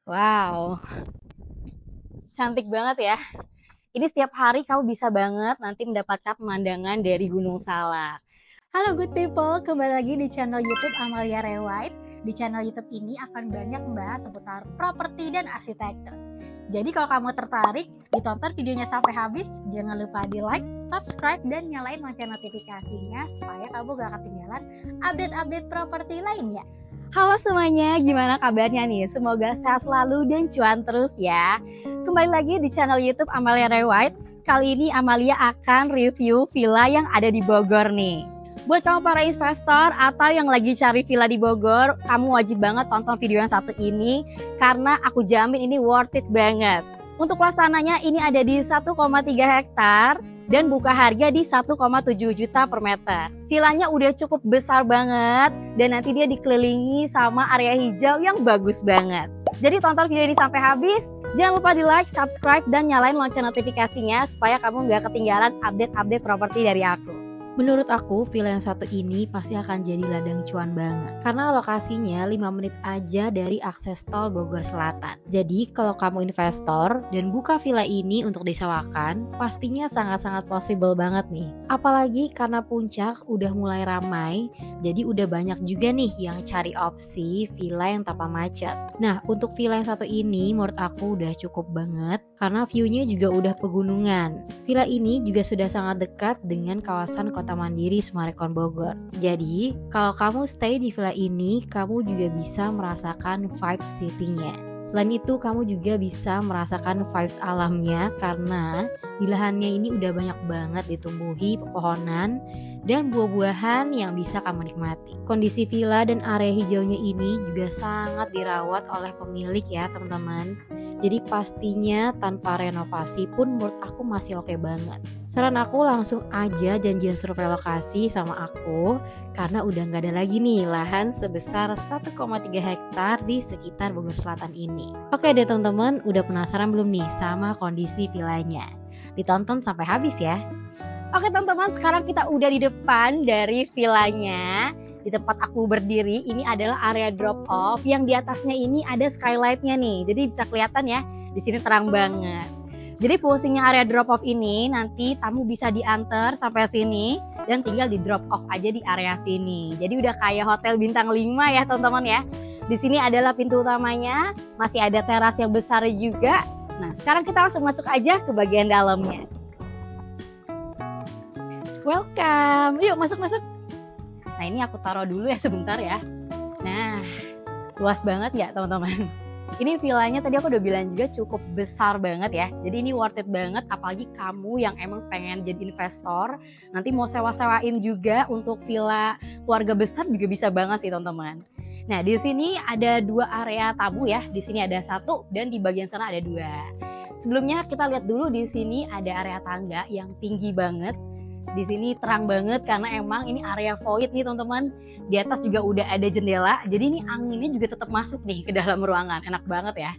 Wow, cantik banget ya. Ini setiap hari kamu bisa banget nanti mendapatkan pemandangan dari Gunung Salak. Halo good people, kembali lagi di channel YouTube Amalia Rewide. Di channel YouTube ini akan banyak membahas seputar properti dan arsitektur. Jadi kalau kamu tertarik, ditonton videonya sampai habis. Jangan lupa di like, subscribe, dan nyalain lonceng notifikasinya supaya kamu gak ketinggalan update-update properti lainnya. Halo semuanya, gimana kabarnya nih? Semoga sehat selalu dan cuan terus ya. Kembali lagi di channel YouTube Amalia Rewide. Kali ini Amalia akan review villa yang ada di Bogor nih. Buat kamu para investor atau yang lagi cari villa di Bogor, kamu wajib banget tonton video yang satu ini karena aku jamin ini worth it banget. Untuk luas tanahnya ini ada di 1,3 hektar dan buka harga di 1,7 juta per meter. Villanya udah cukup besar banget dan nanti dia dikelilingi sama area hijau yang bagus banget. Jadi tonton video ini sampai habis. Jangan lupa di like, subscribe, dan nyalain lonceng notifikasinya supaya kamu nggak ketinggalan update-update properti dari aku. Menurut aku, villa yang satu ini pasti akan jadi ladang cuan banget. Karena lokasinya 5 menit aja dari akses tol Bogor Selatan. Jadi kalau kamu investor dan buka villa ini untuk disewakan, pastinya sangat-sangat possible banget nih. Apalagi karena puncak udah mulai ramai, jadi udah banyak juga nih yang cari opsi villa yang tanpa macet. Nah, untuk villa yang satu ini menurut aku udah cukup banget karena view-nya juga udah pegunungan. Villa ini juga sudah sangat dekat dengan kawasan Kota Mandiri Summarecon Bogor. Jadi, kalau kamu stay di villa ini, kamu juga bisa merasakan vibes city-nya. Selain itu, kamu juga bisa merasakan vibes alamnya karena di lahannya ini udah banyak banget ditumbuhi pepohonan dan buah-buahan yang bisa kamu nikmati. Kondisi villa dan area hijaunya ini juga sangat dirawat oleh pemilik ya teman-teman. Jadi pastinya tanpa renovasi pun menurut aku masih oke banget. Saran aku langsung aja janjian survei lokasi sama aku karena udah nggak ada lagi nih lahan sebesar 1,3 hektar di sekitar Bogor Selatan ini. Oke deh teman-teman, udah penasaran belum nih sama kondisi villanya? Ditonton sampai habis ya. Oke teman-teman, sekarang kita udah di depan dari villanya. Di tempat aku berdiri ini adalah area drop off yang di atasnya ini ada skylightnya nih. Jadi bisa kelihatan ya, di sini terang banget. Jadi fungsinya area drop off ini nanti tamu bisa diantar sampai sini dan tinggal di drop off aja di area sini. Jadi udah kayak hotel bintang 5 ya teman-teman ya. Di sini adalah pintu utamanya, masih ada teras yang besar juga. Nah, sekarang kita langsung masuk aja ke bagian dalamnya. Welcome. Yuk masuk-masuk. Nah, ini aku taruh dulu ya sebentar ya. Nah, luas banget ya teman-teman. Ini villanya tadi aku udah bilang juga cukup besar banget ya. Jadi ini worth it banget apalagi kamu yang emang pengen jadi investor. Nanti mau sewa-sewain juga untuk villa keluarga besar juga bisa banget sih teman-teman. Nah, di sini ada 2 area tamu ya. Di sini ada 1 dan di bagian sana ada 2. Sebelumnya kita lihat dulu di sini ada area tangga yang tinggi banget. Di sini terang banget karena emang ini area void nih teman-teman. Di atas juga udah ada jendela, jadi ini anginnya juga tetap masuk nih ke dalam ruangan. Enak banget ya.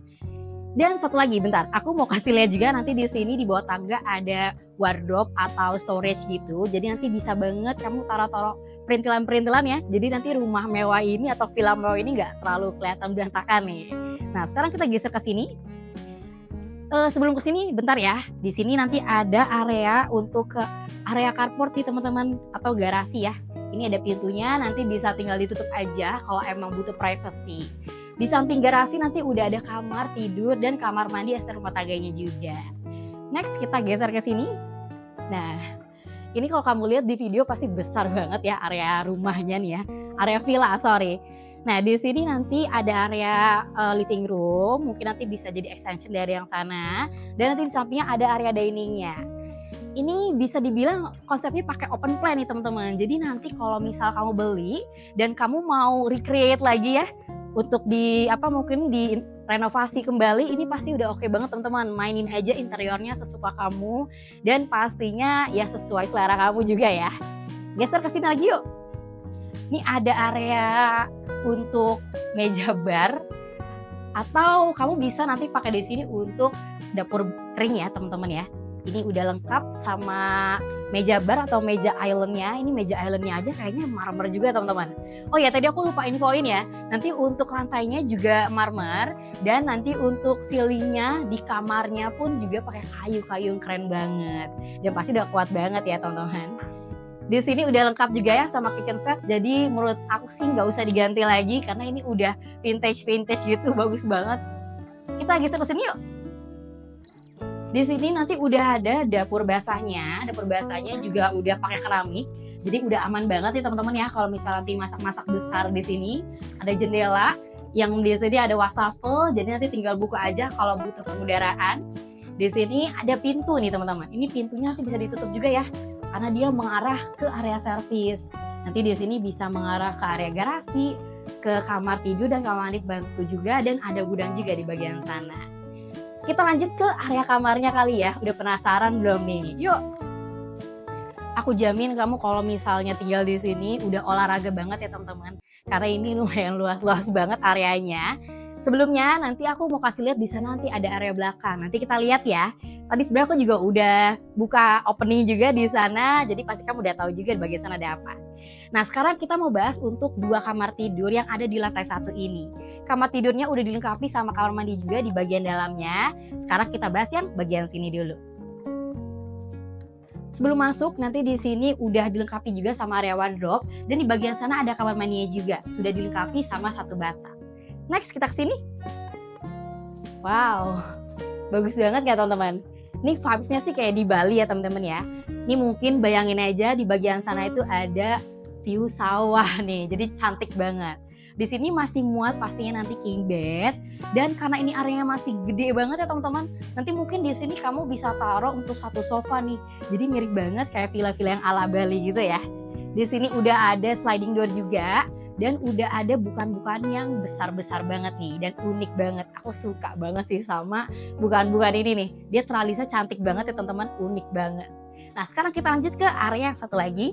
Dan satu lagi, bentar, aku mau kasih lihat juga nanti di sini di bawah tangga ada wardrobe atau storage gitu. Jadi nanti bisa banget kamu taruh-taruh perintilan-perintilan ya. Jadi nanti rumah mewah ini atau villa mewah ini nggak terlalu kelihatan berantakan nih. Nah, sekarang kita geser ke sini. Sebelum kesini bentar ya, di sini nanti ada area untuk ke area carport nih teman-teman atau garasi ya. Ini ada pintunya, nanti bisa tinggal ditutup aja kalau emang butuh privacy. Di samping garasi nanti udah ada kamar tidur dan kamar mandi asisten rumah tangganya juga. Next kita geser ke sini. Nah, ini kalau kamu lihat di video pasti besar banget ya area rumahnya nih ya, area villa sorry. Nah, di sini nanti ada area living room, mungkin nanti bisa jadi extension dari yang sana. Dan nanti di sampingnya ada area diningnya. Ini bisa dibilang konsepnya pakai open plan nih teman-teman. Jadi nanti kalau misal kamu beli dan kamu mau recreate lagi ya untuk mungkin di renovasi kembali, ini pasti udah oke banget teman-teman. Mainin aja interiornya sesuka kamu dan pastinya ya sesuai selera kamu juga ya. Geser ke sini lagi yuk. Ini ada area untuk meja bar atau kamu bisa nanti pakai di sini untuk dapur kering ya teman-teman ya. Ini udah lengkap sama meja bar atau meja islandnya. Ini meja islandnya aja kayaknya marmer juga teman-teman. Oh ya, tadi aku lupa infoin ya, nanti untuk lantainya juga marmer, dan nanti untuk ceilingnya di kamarnya pun juga pakai kayu-kayu yang keren banget, dan pasti udah kuat banget ya teman-teman. Di sini udah lengkap juga ya sama kitchen set, jadi menurut aku sih nggak usah diganti lagi karena ini udah vintage gitu, bagus banget. Kita geser ke sini yuk. Di sini nanti udah ada dapur basahnya juga udah pakai keramik, jadi udah aman banget ya teman-teman ya. Kalau misalnya nanti masak-masak besar di sini, ada jendela yang di sini ada wastafel, jadi nanti tinggal buka aja kalau butuh pengudaraan. Di sini ada pintu nih teman-teman. Ini pintunya nanti bisa ditutup juga ya, karena dia mengarah ke area servis. Nanti di sini bisa mengarah ke area garasi, ke kamar tidur dan kamar mandi bantu juga, dan ada gudang juga di bagian sana. Kita lanjut ke area kamarnya kali ya. Udah penasaran belum nih? Yuk. Aku jamin kamu kalau misalnya tinggal di sini udah olahraga banget ya teman-teman. Karena ini lumayan luas banget areanya. Sebelumnya nanti aku mau kasih lihat di sana nanti ada area belakang. Nanti kita lihat ya. Tadi sebenarnya aku juga udah buka opening juga di sana. Jadi pasti kamu udah tahu juga di bagian sana ada apa. Nah, sekarang kita mau bahas untuk 2 kamar tidur yang ada di lantai 1 ini. Kamar tidurnya udah dilengkapi sama kamar mandi juga di bagian dalamnya. Sekarang kita bahas yang bagian sini dulu. Sebelum masuk, nanti di sini udah dilengkapi juga sama area wardrobe, dan di bagian sana ada kamar mandinya juga, sudah dilengkapi sama 1 batang. Next, kita ke sini. Wow, bagus banget ya teman-teman. Ini vibes-nya sih kayak di Bali ya teman-teman ya. Ini mungkin bayangin aja di bagian sana itu ada view sawah nih, jadi cantik banget. Di sini masih muat pastinya nanti king bed, dan karena ini areanya masih gede banget ya teman-teman, nanti mungkin di sini kamu bisa taruh untuk 1 sofa nih. Jadi mirip banget kayak villa-villa yang ala Bali gitu ya. Di sini udah ada sliding door juga, dan udah ada bukan-bukan yang besar-besar banget nih dan unik banget. Aku suka banget sih sama bukan-bukan ini nih. Dia teralisnya cantik banget ya teman-teman, unik banget. Nah, sekarang kita lanjut ke area yang satu lagi.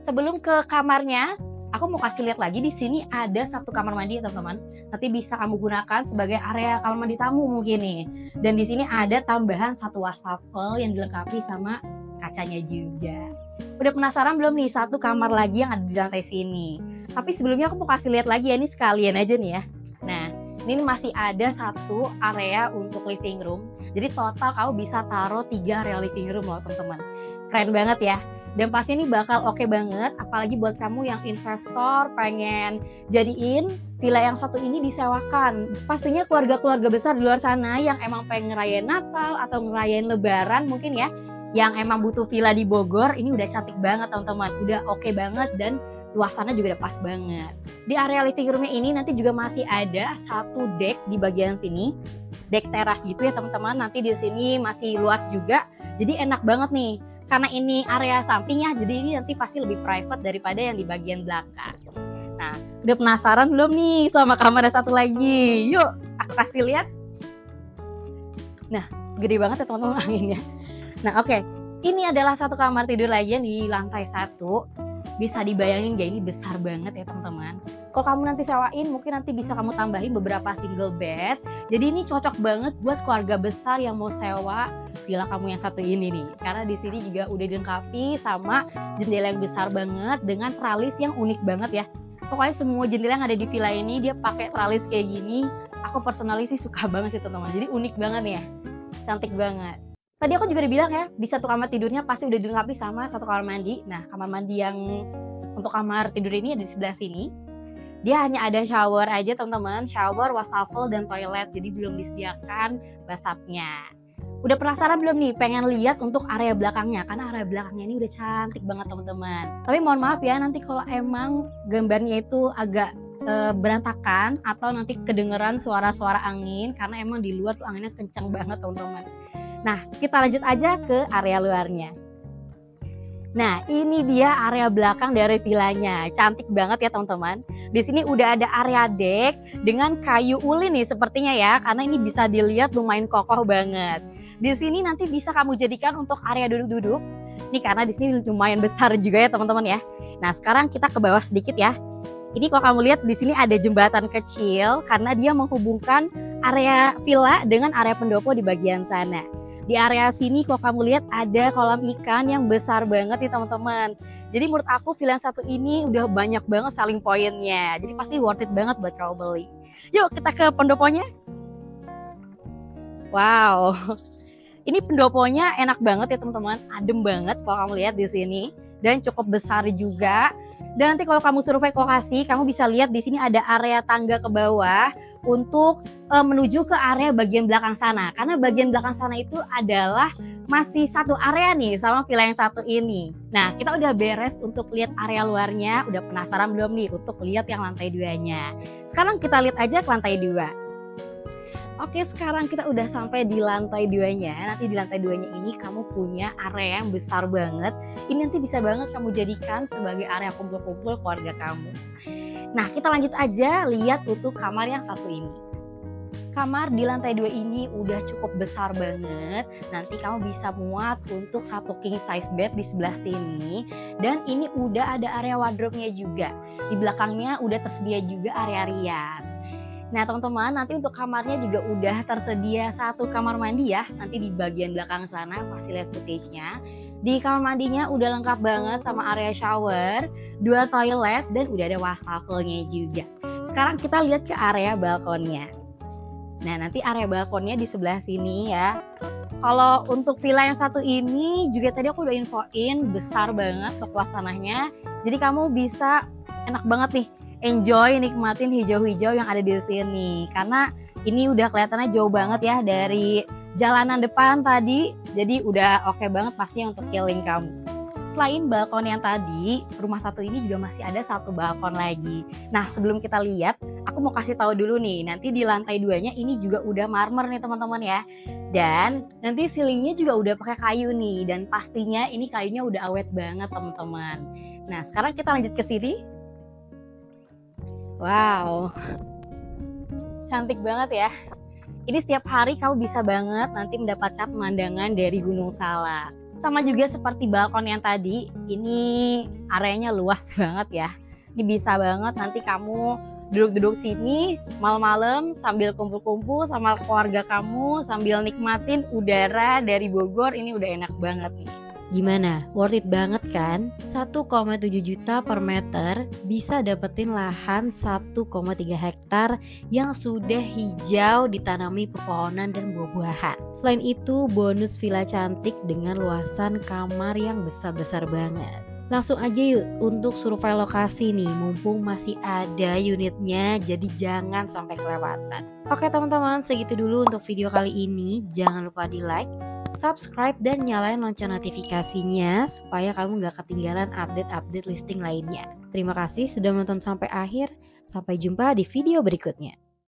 Sebelum ke kamarnya, aku mau kasih lihat lagi di sini ada 1 kamar mandi ya teman-teman. Nanti bisa kamu gunakan sebagai area kamar mandi tamu mungkin nih. Dan di sini ada tambahan 1 wastafel yang dilengkapi sama kacanya juga. Udah penasaran belum nih 1 kamar lagi yang ada di lantai sini? Tapi sebelumnya aku mau kasih lihat lagi ya, ini sekalian aja nih ya. Nah, ini masih ada 1 area untuk living room. Jadi total kamu bisa taruh 3 area living room loh teman-teman. Keren banget ya. Dan pasti ini bakal oke banget, apalagi buat kamu yang investor pengen jadiin villa yang satu ini disewakan. Pastinya keluarga-keluarga besar di luar sana yang emang pengen ngerayain Natal atau ngerayain Lebaran mungkin ya, yang emang butuh villa di Bogor, ini udah cantik banget teman-teman, udah oke banget dan luasannya juga udah pas banget. Di area living roomnya ini nanti juga masih ada 1 deck di bagian sini, deck teras gitu ya teman-teman. Nanti di sini masih luas juga, jadi enak banget nih. Karena ini area samping ya, jadi ini nanti pasti lebih private daripada yang di bagian belakang. Nah, udah penasaran belum nih sama kamar yang satu lagi? Yuk, aku kasih lihat. Nah, gede banget ya teman-teman anginnya. Nah, oke. Ini adalah 1 kamar tidur lagi yang di lantai 1. Bisa dibayangin gak, ini besar banget ya teman-teman. Kalau kamu nanti sewain, mungkin nanti bisa kamu tambahin beberapa single bed. Jadi ini cocok banget buat keluarga besar yang mau sewa villa kamu yang satu ini nih. Karena di sini juga udah dilengkapi sama jendela yang besar banget dengan tralis yang unik banget ya. Pokoknya semua jendela yang ada di villa ini dia pakai tralis kayak gini. Aku personally sih suka banget sih teman-teman. Jadi unik banget ya. Cantik banget. Tadi aku juga udah bilang ya, di 1 kamar tidurnya pasti udah dilengkapi sama 1 kamar mandi. Nah, kamar mandi yang untuk kamar tidur ini ada di sebelah sini. Dia hanya ada shower aja teman-teman, shower, wastafel, dan toilet. Jadi belum disediakan bathtubnya. Udah penasaran belum nih pengen lihat untuk area belakangnya? Karena area belakangnya ini udah cantik banget teman-teman. Tapi mohon maaf ya, nanti kalau emang gambarnya itu agak berantakan atau nanti kedengeran suara-suara angin, karena emang di luar tuh anginnya kencang banget teman-teman. Nah, kita lanjut aja ke area luarnya. Nah, ini dia area belakang dari villanya. Cantik banget ya teman-teman. Di sini udah ada area deck dengan kayu ulin nih sepertinya ya, karena ini bisa dilihat lumayan kokoh banget. Di sini nanti bisa kamu jadikan untuk area duduk-duduk. Nih karena di sini lumayan besar juga ya teman-teman ya. Nah, sekarang kita ke bawah sedikit ya. Ini kalau kamu lihat di sini ada jembatan kecil karena dia menghubungkan area villa dengan area pendopo di bagian sana. Di area sini kalau kamu lihat ada kolam ikan yang besar banget nih teman-teman. Jadi menurut aku villa yang satu ini udah banyak banget selling pointnya. Jadi pasti worth it banget buat kamu beli. Yuk kita ke pendoponya. Wow. Ini pendoponya enak banget ya teman-teman. Adem banget kalau kamu lihat di sini dan cukup besar juga. Dan nanti kalau kamu survei lokasi, kamu bisa lihat di sini ada area tangga ke bawah untuk menuju ke area bagian belakang sana. Karena bagian belakang sana itu adalah masih satu area nih sama villa yang satu ini. Nah, kita udah beres untuk lihat area luarnya. Udah penasaran belum nih untuk lihat yang lantai 2-nya? Sekarang kita lihat aja ke lantai 2. Oke, sekarang kita udah sampai di lantai 2-nya. Nanti di lantai 2-nya ini kamu punya area yang besar banget. Ini nanti bisa banget kamu jadikan sebagai area kumpul-kumpul keluarga kamu. Nah, kita lanjut aja lihat untuk kamar yang satu ini. Kamar di lantai 2 ini udah cukup besar banget. Nanti kamu bisa muat untuk satu king size bed di sebelah sini. Dan ini udah ada area wardrobe-nya juga. Di belakangnya udah tersedia juga area rias. Nah teman-teman, nanti untuk kamarnya juga udah tersedia satu kamar mandi ya. Nanti di bagian belakang sana pasti lihat footage-nya. Di kamar mandinya udah lengkap banget sama area shower, 2 toilet, dan udah ada wastafel-nya juga. Sekarang kita lihat ke area balkonnya. Nah nanti area balkonnya di sebelah sini ya. Kalau untuk villa yang satu ini juga tadi aku udah infoin besar banget untuk luas tanahnya. Jadi kamu bisa enak banget nih enjoy nikmatin hijau-hijau yang ada di sini karena ini udah kelihatannya jauh banget ya dari jalanan depan tadi, jadi udah oke banget pasti untuk healing kamu. Selain balkon yang tadi, rumah satu ini juga masih ada satu balkon lagi. Nah sebelum kita lihat, aku mau kasih tahu dulu nih, nanti di lantai 2-nya ini juga udah marmer nih teman-teman ya. Dan nanti ceilingnya juga udah pakai kayu nih, dan pastinya ini kayunya udah awet banget teman-teman. Nah sekarang kita lanjut ke sini. Wow, cantik banget ya. Ini setiap hari kamu bisa banget nanti mendapatkan pemandangan dari Gunung Salak. Sama juga seperti balkon yang tadi, ini areanya luas banget ya. Ini bisa banget nanti kamu duduk-duduk sini malam-malam sambil kumpul-kumpul sama keluarga kamu, sambil nikmatin udara dari Bogor, ini udah enak banget nih. Gimana? Worth it banget kan? 1,7 juta per meter bisa dapetin lahan 1,3 hektar yang sudah hijau ditanami pepohonan dan buah-buahan. Selain itu bonus villa cantik dengan luasan kamar yang besar-besar banget. Langsung aja yuk untuk survei lokasi nih, mumpung masih ada unitnya, jadi jangan sampai kelewatan. Oke teman-teman, segitu dulu untuk video kali ini. Jangan lupa di like, subscribe, dan nyalain lonceng notifikasinya supaya kamu gak ketinggalan update-update listing lainnya. Terima kasih sudah menonton sampai akhir. Sampai jumpa di video berikutnya.